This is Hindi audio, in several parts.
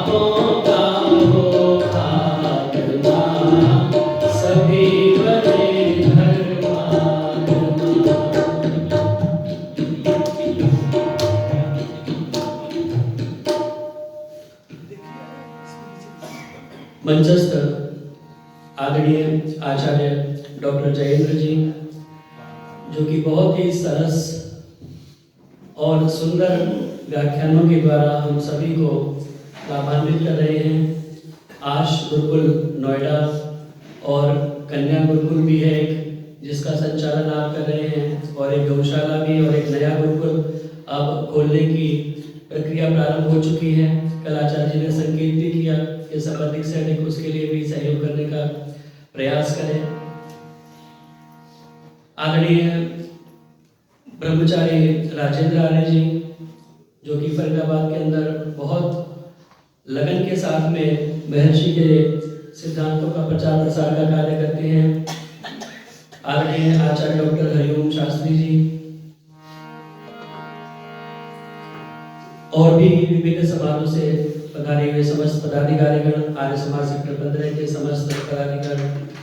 पापों का हो खात्मा, सभी बने धर्मात्मा। मंचस्थ आदरणीय आचार्य डॉक्टर जयेंद्र जी, जो कि बहुत ही सरस और सुंदर व्याख्यानों के द्वारा हम सभी को लाभान्वित कर रहे हैं। आश गुरुकुल नोएडा और कन्या गुरुकुल भी है एक, जिसका संचालन आप कर रहे हैं, और एक गौशाला भी और एक नया गुरुकुल अब खोलने की प्रक्रिया प्रारंभ हो चुकी है। कल आचार्य जी ने संकेत भी किया कि सब अधिक से अधिक उसके लिए भी सहयोग करने का प्रयास करें। आदरणीय ब्रह्मचारी राजेंद्र आर्य जी, जो कि फरीदाबाद के अंदर बहुत लगन के साथ में महर्षि के सिद्धांतों का प्रचार प्रसार का कार्य करते हैं। आदरणीय आचार्य डॉक्टर हरिओम शास्त्री जी, और भी विभिन्न समाजों से पधारे हुए समस्त पदाधिकारीगण, आर्य समाज सेक्टर 15 के समस्त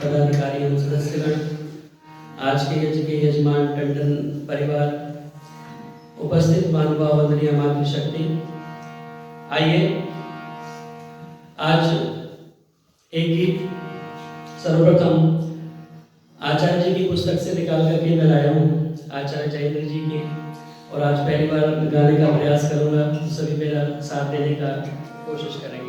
पदाधिकारी एवं सदस्यगण, आज के यज्ञ के यजमान टंडन परिवार, उपस्थित महानुभाव वंदनीय मातृशक्ति। आइए आज एक गीत सर्वप्रथम आचार्य जी की पुस्तक से निकाल करके मैं लाया हूँ, आचार्य जयेंद्र जी की, और आज पहली बार गाने का प्रयास करूँगा। सभी मेरा साथ देने का कोशिश करेंगे।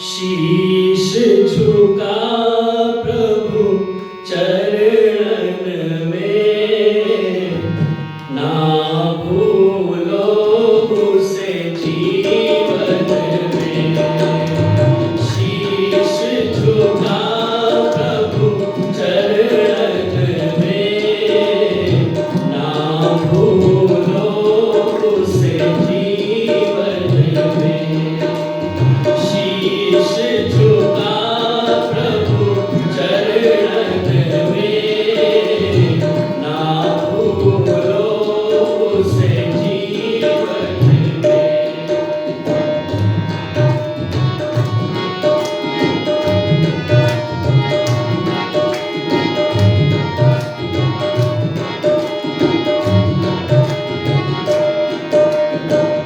शीश झुका प्रभु चरण में, ना भूलो उसे जीवन में। शीश झुका प्रभु चरण में, ना भूलो उसे जीवन में। शीश झुका प्रभु चरण में, ना भूलो उसे जीवन में।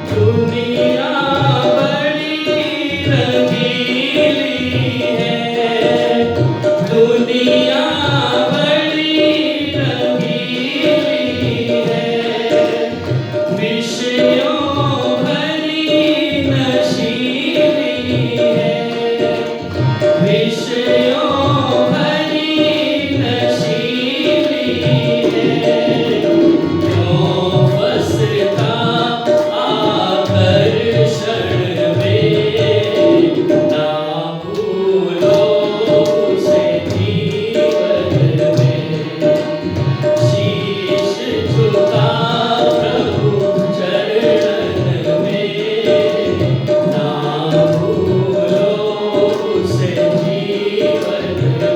दुनिया बड़ी रंगीली है, दुनिया बड़ी रंगीली है, विषयों भरी नशीली है, विषयों भरी नशीली है। क्यों फंसता आकर्षण में, ना भूलो उसे जीवन में। शीश झुका प्रभु चरण में, ना भूलो उसे जीवन में।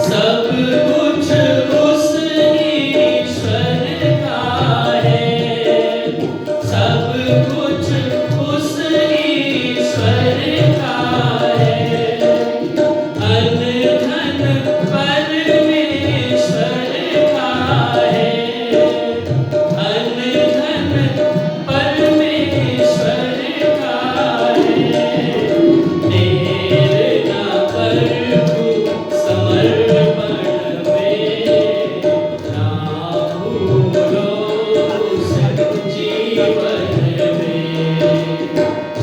सब कुछ उस ईश्वर का है, सब कुछ उस ईश्वर का है। अन धन परमेश्वर का है, अन धन परमेश्वर का है। देर न कर तू समर्पण में, ना भूलो उसे जीवन में।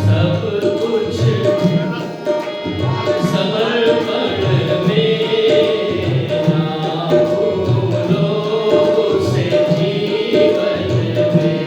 सब कुछ समर्पण में, ना भूलो उसे जीवन में।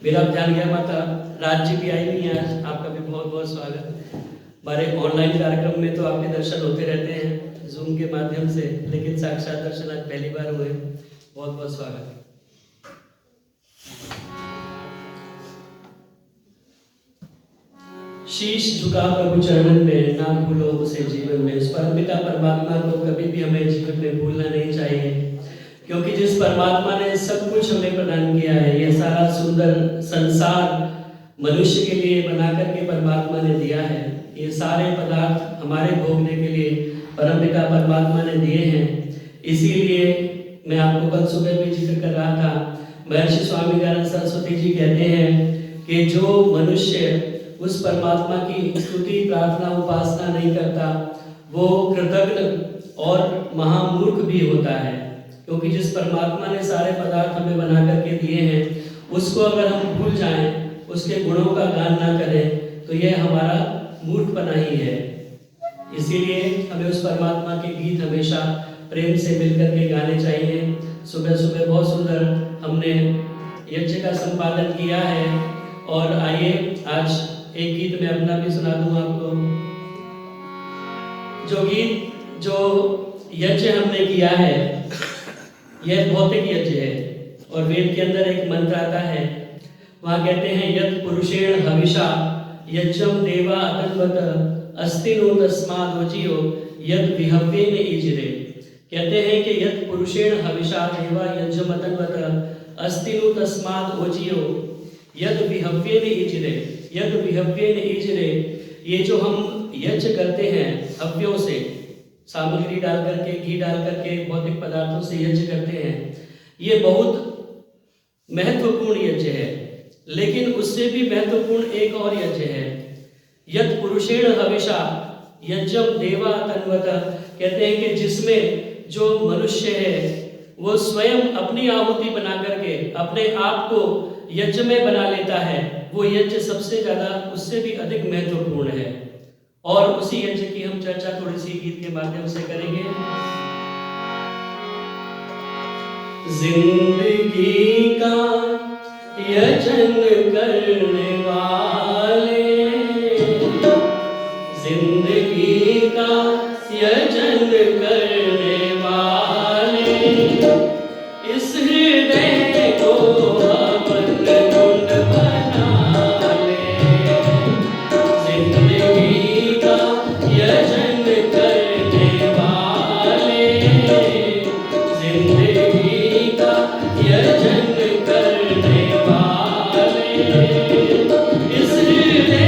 मेरा ध्यान गया, माता राज जी भी आई नहीं है आज, आपका भी बहुत बहुत स्वागत। हमारे ऑनलाइन कार्यक्रम में तो आपके दर्शन होते रहते हैं जूम के माध्यम से, लेकिन साक्षात दर्शन आज पहली बार हुए, बहुत बहुत स्वागत। शीश झुका प्रभु चरणन में, ना भूलो उसे जीवन में। उस परमपिता परमात्मा को कभी भी हमें जीवन में भूलना नहीं चाहिए, क्योंकि जिस परमात्मा ने सब कुछ हमें प्रदान किया है, ये सारा सुंदर संसार मनुष्य के लिए बना करके परमात्मा ने दिया है। ये सारे पदार्थ हमारे भोगने के लिए परमपिता परमात्मा ने दिए हैं। इसीलिए मैं आपको कल सुबह भी जिक्र कर रहा था, महर्षि स्वामी दयानंद सरस्वती जी कहते हैं कि जो मनुष्य उस परमात्मा की स्तुति प्रार्थना उपासना नहीं करता, वो कृतज्ञ और महामूर्ख भी होता है। क्योंकि जिस परमात्मा ने सारे पदार्थ हमें बना करके दिए हैं, उसको अगर हम भूल जाएं, उसके गुणों का गान ना करें, तो यह हमारा मूर्खपना ही है। इसीलिए हमें उस परमात्मा के गीत हमेशा प्रेम से मिलकर के गाने चाहिए। सुबह सुबह बहुत सुंदर हमने यज्ञ का संपादन किया है, और आइए आज एक गीत मैं अपना भी सुना दूं आपको। जो गीत जो यज्ञ हमने किया है, यह भौतिक यज्ञ है, और वेद के अंदर एक मंत्र आता है, वहां कहते हैं यत् पुरुषेण हविषा यज्ञम देवा अतन्वत अस्तिनो तस्मादोजियो यत् विहव्येन इजिरे। कहते हैं कि यत् पुरुषेण हविषा देवा यज्ञम अतन्वत अस्तिनो तस्मादोजियो यत् विहव्येन इजिरे। यद विहव्येन इजिरे, ये जो हम यज्ञ करते हैं हव्यों से, सामग्री डाल करके, घी डाल करके, भौतिक पदार्थों से यज्ञ करते हैं, ये बहुत महत्वपूर्ण यज्ञ है। लेकिन उससे भी महत्वपूर्ण एक और यज्ञ है, यत् पुरुषेण हविषा यज्ञम देवा तन्वत। कहते हैं कि जिसमें जो मनुष्य है वो स्वयं अपनी आहुति बना करके अपने आप को यज्ञ में बना लेता है, वो यज्ञ सबसे ज्यादा, उससे भी अधिक महत्वपूर्ण है। और उसी यज्ञ की हम चर्चा थोड़ी सी गीत के माध्यम से करेंगे। जिंदगी का यजन करने वाले, जिंदगी का यजन करने वाले, इस हृदय को अपन गुण बना ले। जिंदगी का यजन करने वाले, जिंदगी का यजन करने वाले, इस हृदय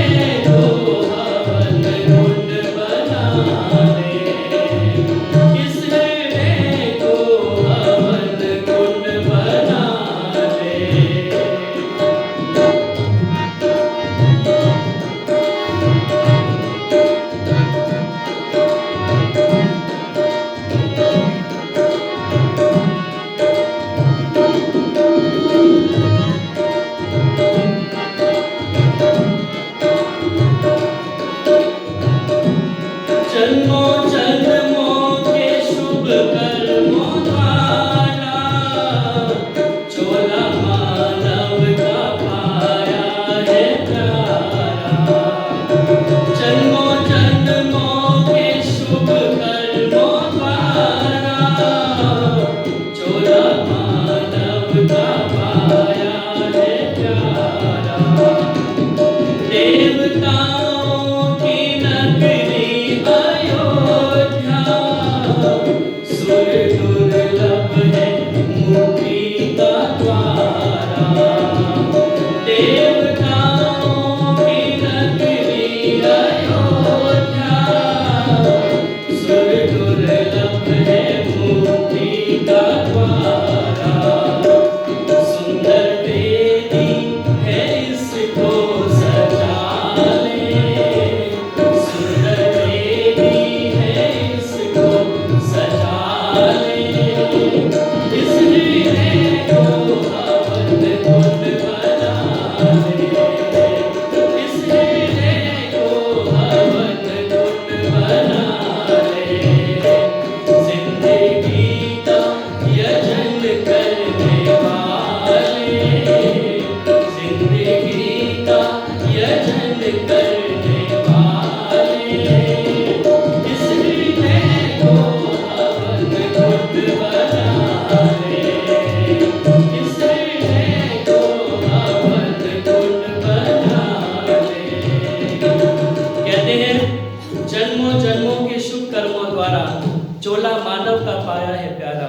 मौला मानव का पाया है प्यारा,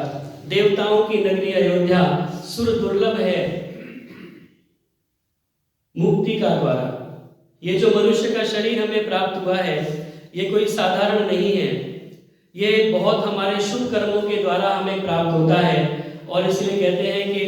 देवताओं की नगरी अयोध्या, सुर दुर्लभ है मुक्ति का द्वारा। ये जो मनुष्य का शरीर हमें प्राप्त हुआ है, ये कोई साधारण नहीं है, ये बहुत हमारे शुभ कर्मों के द्वारा हमें प्राप्त होता है। और इसलिए कहते हैं कि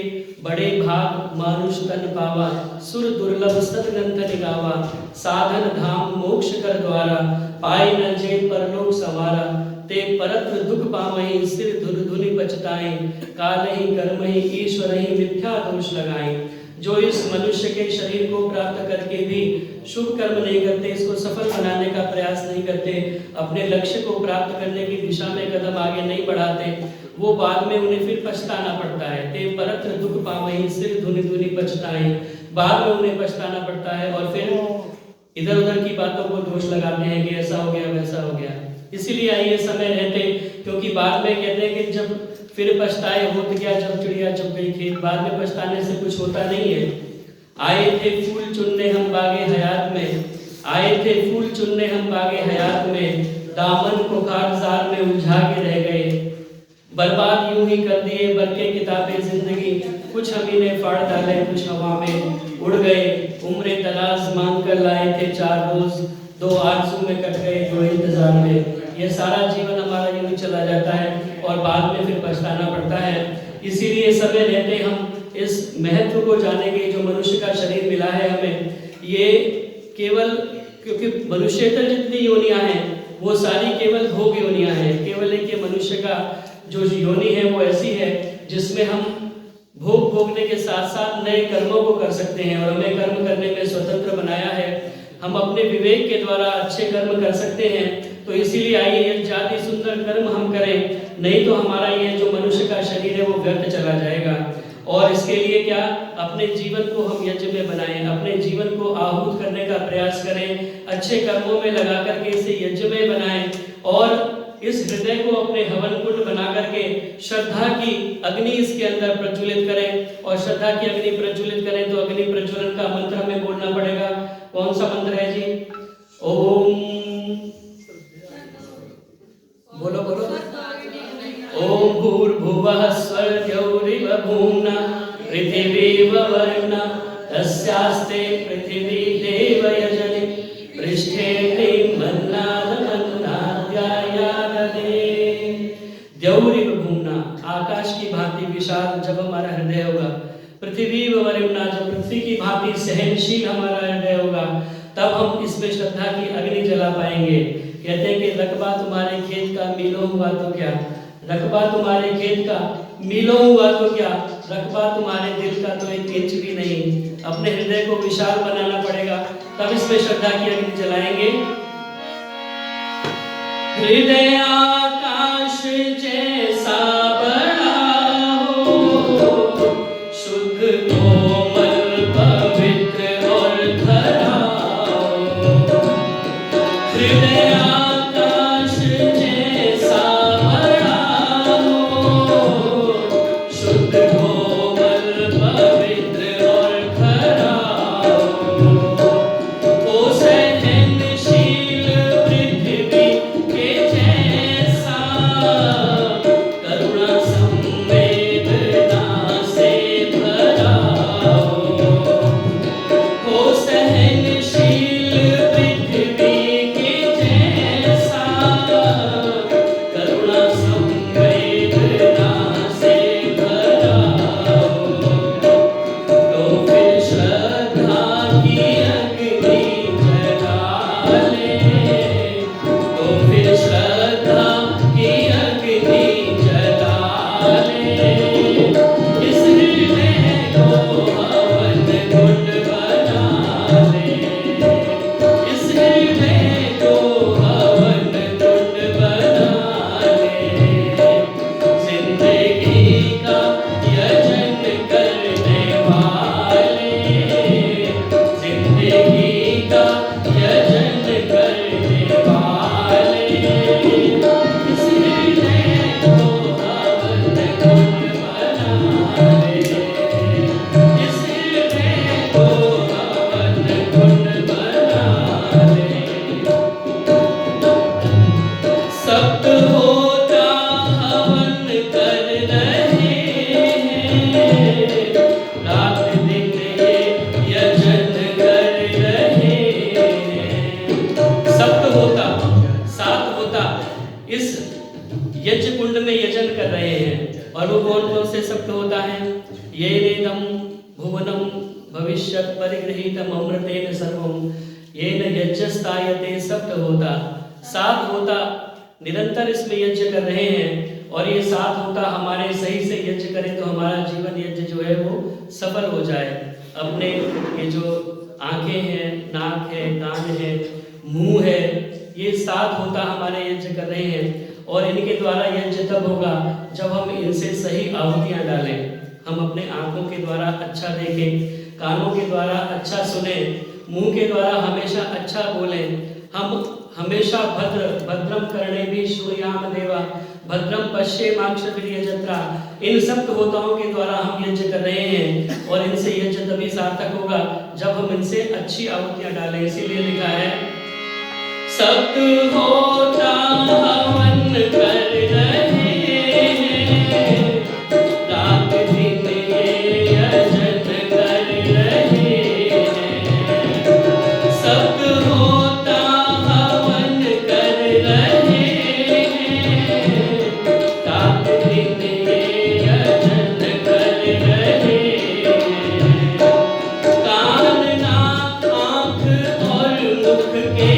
बड़े भाग मानुष तन पावा, सुर दुर्लभ सतग्रंथ निगावा, साधन धाम मोक्ष कर द्वारा, पाई न जे परलोक सवारा, ते परत्र दुख पावहीं, सिर धुर धुनि पछताएं, काल ही कर्म ही ईश्वर ही मिथ्या दोष लगाएं। जो इस मनुष्य के शरीर को प्राप्त करके भी शुभ कर्म नहीं करते, इसको सफल बनाने का प्रयास नहीं करते, अपने लक्ष्य को प्राप्त करने की दिशा में कदम आगे नहीं बढ़ाते, वो बाद में उन्हें फिर पछताना पड़ता है। ते परत्र दुख पावहीं, सिर धुनि धुनि पछताएं, बाद में उन्हें पछताना पड़ता है और फिर इधर उधर की बातों को दोष लगाते हैं कि ऐसा हो गया वैसा हो गया। इसीलिए आइए समय रहते, क्योंकि बाद में कहते हैं कि जब फिर पछताए होत गया जब चिड़िया चुग गई खेत, बाद में पछताने से कुछ होता नहीं है। आए थे फूल चुनने हम बागे हयात में, आए थे फूल चुनने हम बागे हयात में, दामन को खाकसार में उलझा के रह गए, बर्बाद यूं ही कर दिए बरके किताबे जिंदगी, कुछ हमी ने फाड़ डाले कुछ हवा में उड़ गए, उम्रे तलाश मांग कर लाए थे 4 रोज, 2 आरज़ू में कट गए 2 इंतजार में। ये सारा जीवन हमारा यूं ही चला जाता है और बाद में फिर पछताना पड़ता है। इसीलिए समय रहते हम इस महत्व को जानेंगे जो मनुष्य का शरीर मिला है हमें। ये केवल, क्योंकि मनुष्यतर जितनी योनियां हैं वो सारी केवल भोग योनियां हैं। केवल एक ये मनुष्य का जो योनि है वो ऐसी है जिसमें हम भोग भोगने के साथ साथ नए कर्मों को कर सकते हैं और हमें कर्म करने में स्वतंत्र बनाया है। हम अपने विवेक के द्वारा अच्छे कर्म कर सकते हैं। तो इसीलिए आइए ये ज्यादा सुंदर कर्म हम करें, नहीं तो हमारा ये जो मनुष्य का शरीर है वो व्यर्थ चला जाएगा। और इसके लिए क्या, अपने जीवन को हम यज्ञ में बनाएं, अपने जीवन को आहूत करने का प्रयास करें, अच्छे कर्मों में लगा करके इसे यज्ञ में बनाएं और इस हृदय को अपने हवन कुंड बना करके श्रद्धा की अग्नि इसके अंदर प्रज्वलित करें। और श्रद्धा की अग्नि प्रज्वलित करें तो अग्नि प्रज्वलन का मंत्र हमें बोलना पड़ेगा। कौन सा मंत्र है जी? ओम, बोलो बोलो। ओम भूर्भुवः स्वर्गौरिव भूम्ना पृथिवीव वरुणा तस्यास्ते पृथिवी देव यजने पृष्ठे क्लीं द्यौरिव भूम्ना, आकाश की भांति विशाल जब हमारा हृदय होगा, पृथ्वी व वरुणा, जब पृथ्वी की भांति सहनशील हमारा हृदय होगा, तब हम इसमें श्रद्धा की अग्नि जला पाएंगे। कहते हैं कि रकबा तुम्हारे खेत का मीलों हुआ तो क्या, रकबा तुम्हारे खेत का मीलों हुआ तो क्या, रकबा तुम्हारे दिल का तो 1 इंच भी नहीं। अपने हृदय को विशाल बनाना पड़ेगा, तब इसमें श्रद्धा की अग्नि जलाएंगे। हृदय आकाश जैसा बड़ा हो, शुद्ध कोमल पवित्र और खरा हो। हृदय आकाश जैसा बड़ा हो, शुद्ध कोमल पवित्र और खरा हो। ओ सहनशील पृथ्वी के जैसा यजन कर रहे हैं। और वो कौन कौन से शब्द होता है? ये नेदम भुवनम भविष्यत परिगृहीतम अमृतेन सर्वम ये न यज्ञस्तायते शब्द होता। 7 होता निरंतर इसमें यज्ञ कर रहे हैं और ये 7 होता हमारे सही से यज्ञ करें तो हमारा जीवन यज्ञ जो है वो सफल हो जाए। अपने ये जो आंखें हैं, नाक है, कान है, मुंह है, ये 7 होता हमारे यज्ञ कर रहे हैं और इनके द्वारा यज्ञ तब होगा जब हम इनसे सही आहुतियाँ डालें। हम अपने आंखों के द्वारा अच्छा देखें, कानों के द्वारा अच्छा सुने, मुंह के द्वारा हमेशा अच्छा बोलें। हम हमेशा भद्रम करणे भी श्रूयाम देवा भद्रम पश्येमाक्षभिर्य जत्रा, इन सब होताओं के द्वारा हम यज्ञ कर रहे हैं और इनसे यज्ञ तभी सार्थक होगा जब हम इनसे अच्छी आहुतियाँ डालें। इसीलिए लिखा है सप्त होता हवन कर रहे हैं, रात दिन ये यजन कर रहे हैं। सप्त होता हवन कर रहे हैं, रात दिन ये यजन कर रहे हैं। कान नाक आँख और मुख के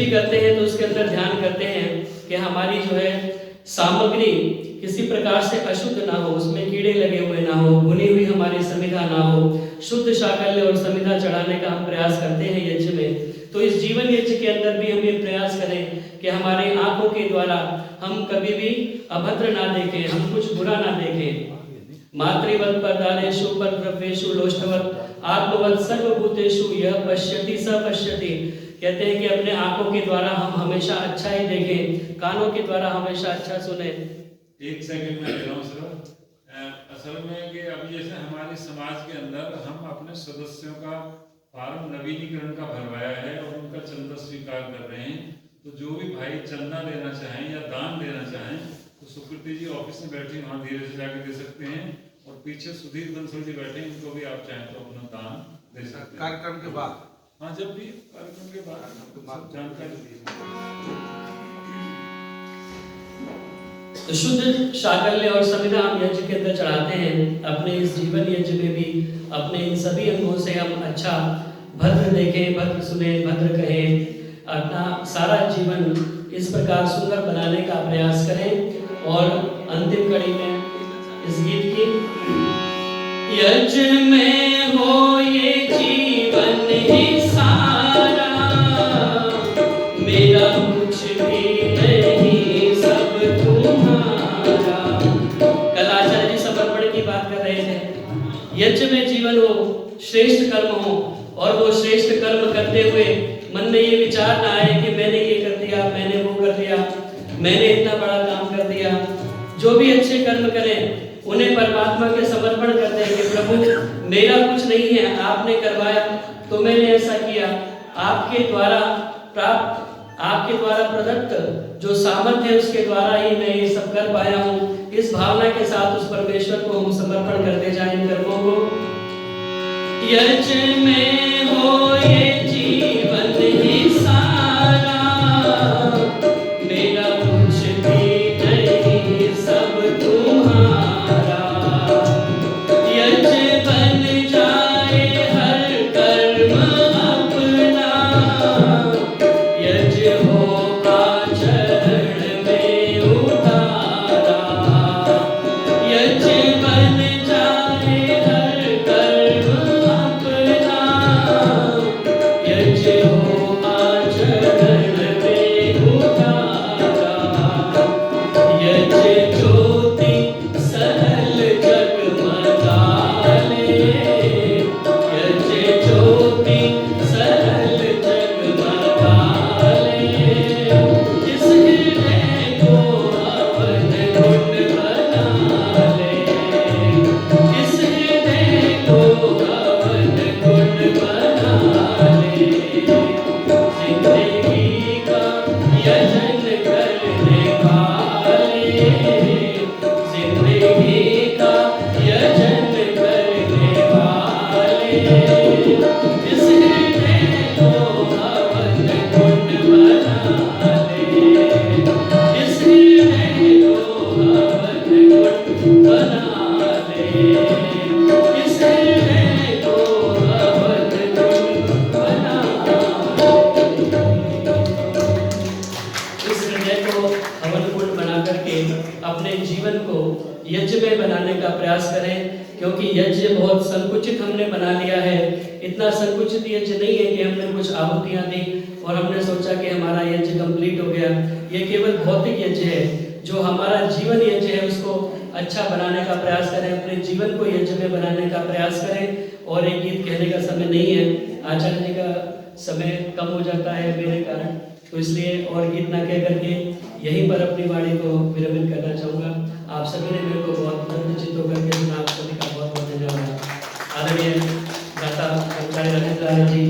करते हैं तो उसके अंदर ध्यान करते हैं कि हमारी जो है सामग्री किसी प्रकार से अशुद्ध ना हो, उसमें कीड़े लगे हुए ना हो, भुनी हुई हमारी समिधा ना हो। शुद्ध शाकल्य और समिधा चढ़ाने का हम प्रयास करते हैं यज्ञ में। तो इस जीवन यज्ञ के अंदर भी हम ये प्रयास करें कि हमारे आंखों के द्वारा हम कभी भी अभद्र ना देखें, हम कुछ बुरा ना देखें। मातृवत परदारेषु परद्रव्येषु लोष्टवत आत्मवत सर्वभूतेषु यह पश्यति स पश्यति। कहते हैं कि अपने आंखों के द्वारा हम हमेशा अच्छा ही देखें, कानों के द्वारा हमेशा अच्छा सुने। एक सेकंड में ले रहा हूँ सर। असल में कि अब जैसे हमारे समाज के अंदर हम अपने सदस्यों का फॉर्म नवीनीकरण का भरवाया है और उनका चंदा स्वीकार कर रहे हैं। तो जो भी भाई चंदा देना चाहें या दान देना चाहें तो सुकृति जी ऑफिस में बैठी वहाँ धीरे से जाके दे सकते हैं। और पीछे सुधीर बंसल जी बैठे हैं, इनको भी आप चाहें तो अपना दान दे सकते हैं कार्यक्रम के बाद। हाँ, जब भी कार्यक्रम के बाद जानकारी दी। तो शुद्ध शाकल्य और समिधा हम यज्ञ के अंदर चढ़ाते हैं। अपने इस जीवन यज्ञ में भी अपने इन सभी अंगों से हम अच्छा भद्र देखें, भद्र सुने, भद्र कहें, अपना सारा जीवन इस प्रकार सुंदर बनाने का प्रयास करें। और अंतिम कड़ी में इस गीत की यज्ञ में हो ये जीवन ही सारा, मेरा कुछ भी नहीं सब तुम्हारा। कल आचार्य जी समर्पण की बात कर रहे थे। यज्ञ में जीवन हो, श्रेष्ठ कर्म हो और वो श्रेष्ठ कर्म करते हुए मन में ये विचार ना आए कि मैंने ये कर दिया, मैंने वो कर दिया, मैंने इतना बड़ा काम कर दिया। जो भी अच्छे कर्म करें उन्हें परमात्मा के समर्पण कर दें कि प्रभु मेरा कुछ नहीं है, आपने करवाया तो मैंने ऐसा किया। आपके द्वारा प्राप्त, आपके द्वारा प्रदत्त जो सामर्थ्य है उसके द्वारा ही मैं ये सब कर पाया हूँ। इस भावना के साथ उस परमेश्वर को हम समर्पण करते जाएं इन कर्मों को। यज्ञ में हो ये जीवन ही सारा, मेरा कुछ भी नहीं सब कुंड बना ले, इस हृदय को हवन कुंड बना ले। इस हृदय को हवन कुंड बना करके अपने जीवन को यज्ञ में बनाने का प्रयास करें, क्योंकि यज्ञ बहुत संकुचित हमने बना लिया है। इतना संकुचित यज्ञ नहीं है कि हमने कुछ आहुतियां दी और हमने सोचा कि हमारा यज्ञ कंप्लीट हो गया। ये केवल भौतिक यज्ञ है। जो हमारा जीवन यज्ञ है उसको अच्छा बनाने का प्रयास करें, अपने जीवन को यज्ञ में बनाने का प्रयास करें। और एक गीत कहने का समय नहीं है, आचार्य जी का समय कम हो जाता है मेरे कारण, तो इसलिए और गीत ना कह करके यहीं पर अपनी वाणी को विरमित करना चाहूँगा। आप सभी ने मेरे को बहुत चित्त होकर के सुना, आप सभी का बहुत बहुत धन्यवाद। आदरणीय दाता कर्मचारी राजेंद्र जी